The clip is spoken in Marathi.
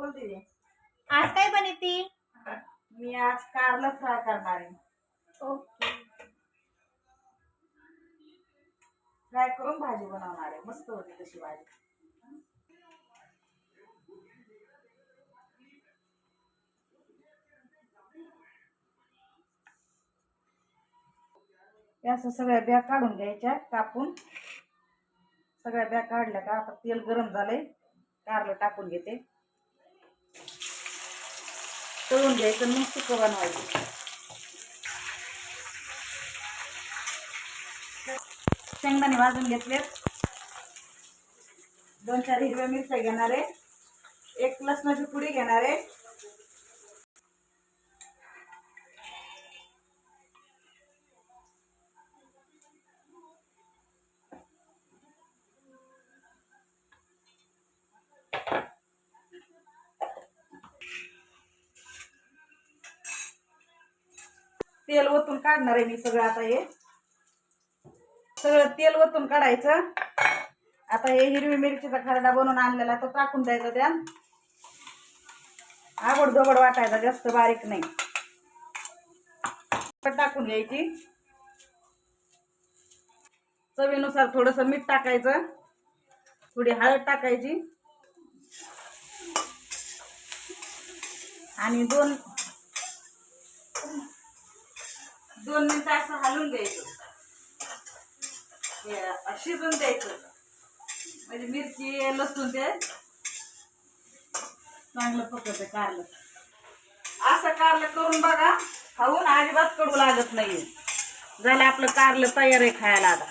बोल दीदी. आज काय बनती? मी आज कारलं फ्राय करणार आहे. ओके. फ्राय करून भाजी बनवणार आहे. मस्त होती तशी भाजी. या असं सगळ्या ब्या काढून घ्यायच्या कापून. सगळ्या ब्या काढल्या का आता तेल गरम झालंय. कारलं टाकून घेते. तळून घ्यायचं मग सुकं बनवायचं. शेंगदाणे भाजून घेतलेत. 2-4 हिरव्या मिरच्या घेणार आहे. 1 लसणाची पुडी घेणार आहे. तेल ओतून काढणार आहे मी सगळं. आता हे सगळं तेल ओतून काढायचं. आता हे हिरवी मिरचीचा खरडा बनवून आणलेला तो टाकून द्यायचा. त्या आबड दोबड वाटायचा, जास्त बारीक नाही. टाकून घ्यायची. चवीनुसार थोडस मीठ टाकायचं. थोडी हळद टाकायची आणि 2 मिनिटं असं हलवून द्यायचं. शिजून द्यायचं म्हणजे मिरची लसूण ते चांगलं पकवते कारलं. असं कारलं करून बघा, खाऊन अजिबात कडू लागत नाही. झालं आपलं कारलं तयार आहे खायला आता.